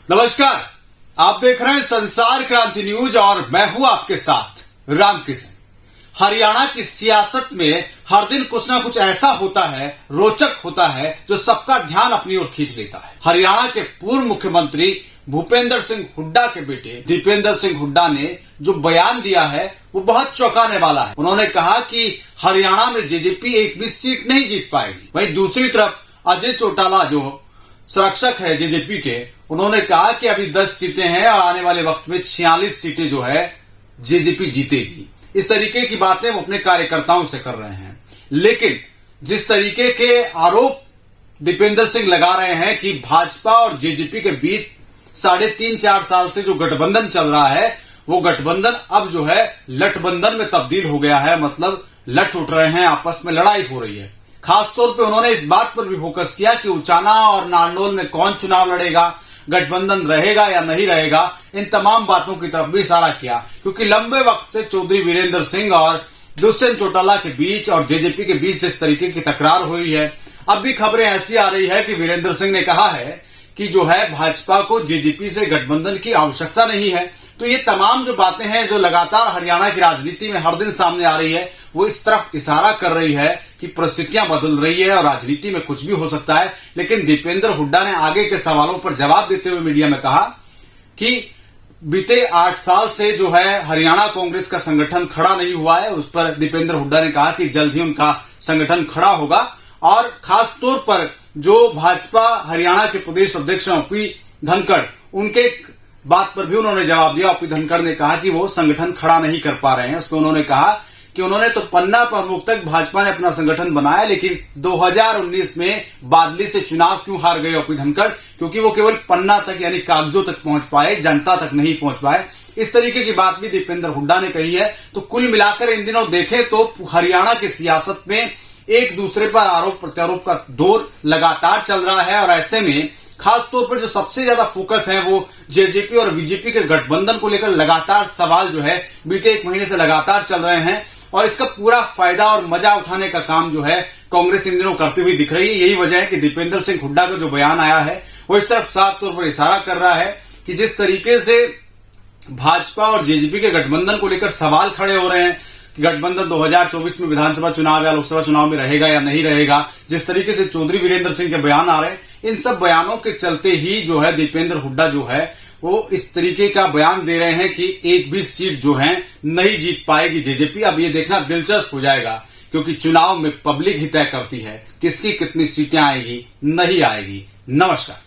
नमस्कार, आप देख रहे हैं संसार क्रांति न्यूज और मैं हूं आपके साथ रामकिशन। हरियाणा की सियासत में हर दिन कुछ ना कुछ ऐसा होता है, रोचक होता है, जो सबका ध्यान अपनी ओर खींच लेता है। हरियाणा के पूर्व मुख्यमंत्री भूपेंद्र सिंह हुड्डा के बेटे दीपेंद्र सिंह हुड्डा ने जो बयान दिया है वो बहुत चौंकाने वाला है। उन्होंने कहा कि हरियाणा में जेजेपी एक भी सीट नहीं जीत पाएगी। वहीं दूसरी तरफ अजय चौटाला जो संरक्षक है जेजेपी के, उन्होंने कहा कि अभी 10 सीटें हैं और आने वाले वक्त में 46 सीटें जो है जेजेपी जीतेगी। इस तरीके की बातें वो अपने कार्यकर्ताओं से कर रहे हैं। लेकिन जिस तरीके के आरोप दीपेंद्र सिंह लगा रहे हैं कि भाजपा और जेजेपी के बीच 3.5-4 साल से जो गठबंधन चल रहा है, वो गठबंधन अब जो है लठबंधन में तब्दील हो गया है। मतलब लठ उठ रहे हैं, आपस में लड़ाई हो रही है। खासतौर पे उन्होंने इस बात पर भी फोकस किया कि उचाना और नारनौल में कौन चुनाव लड़ेगा, गठबंधन रहेगा या नहीं रहेगा, इन तमाम बातों की तरफ भी इशारा किया। क्योंकि लंबे वक्त से चौधरी वीरेंद्र सिंह और दुष्यंत चौटाला के बीच और जेजेपी के बीच जिस तरीके की तकरार हुई है, अब भी खबरें ऐसी आ रही है कि वीरेंद्र सिंह ने कहा है कि जो है भाजपा को जेजेपी से गठबंधन की आवश्यकता नहीं है। तो ये तमाम जो बातें हैं जो लगातार हरियाणा की राजनीति में हर दिन सामने आ रही है, वो इस तरफ इशारा कर रही है कि परिस्थितियां बदल रही है और राजनीति में कुछ भी हो सकता है। लेकिन दीपेंद्र हुड्डा ने आगे के सवालों पर जवाब देते हुए मीडिया में कहा कि बीते 8 साल से जो है हरियाणा कांग्रेस का संगठन खड़ा नहीं हुआ है। उस पर दीपेंद्र हुड्डा ने कहा कि जल्द ही उनका संगठन खड़ा होगा। और खास तौर पर जो भाजपा हरियाणा के प्रदेश अध्यक्ष ओपी धनखड़, उनके बात पर भी उन्होंने जवाब दिया। ओपी धनखड़ ने कहा कि वो संगठन खड़ा नहीं कर पा रहे हैं। उसमें उन्होंने कहा कि उन्होंने तो पन्ना प्रमुख तक भाजपा ने अपना संगठन बनाया, लेकिन 2019 में बादली से चुनाव क्यों हार गए ओपी धनखड़? क्योंकि वो केवल पन्ना तक यानी कागजों तक पहुंच पाए, जनता तक नहीं पहुंच पाए। इस तरीके की बात भी दीपेंद्र हुड्डा ने कही है। तो कुल मिलाकर इन दिनों देखें तो हरियाणा की सियासत में एक दूसरे पर आरोप प्रत्यारोप का दौर लगातार चल रहा है। और ऐसे में खासतौर पर जो सबसे ज्यादा फोकस है वो जेजेपी और बीजेपी के गठबंधन को लेकर लगातार सवाल जो है बीते 1 महीने से लगातार चल रहे हैं। और इसका पूरा फायदा और मजा उठाने का काम जो है कांग्रेस इन दिनों करती हुई दिख रही है। यही वजह है कि दीपेंद्र सिंह हुड्डा का जो बयान आया है वो इस तरफ साफ तौर पर इशारा कर रहा है कि जिस तरीके से भाजपा और जेजेपी के गठबंधन को लेकर सवाल खड़े हो रहे हैं कि गठबंधन 2024 में विधानसभा चुनाव या लोकसभा चुनाव में रहेगा या नहीं रहेगा, जिस तरीके से चौधरी वीरेंद्र सिंह के बयान आ रहे हैं, इन सब बयानों के चलते ही जो है दीपेंद्र हुड्डा जो है वो इस तरीके का बयान दे रहे हैं कि एक भी सीट जो है नहीं जीत पाएगी जेजेपी। अब ये देखना दिलचस्प हो जाएगा, क्योंकि चुनाव में पब्लिक ही तय करती है किसकी कितनी सीटें आएगी, नहीं आएगी। नमस्कार।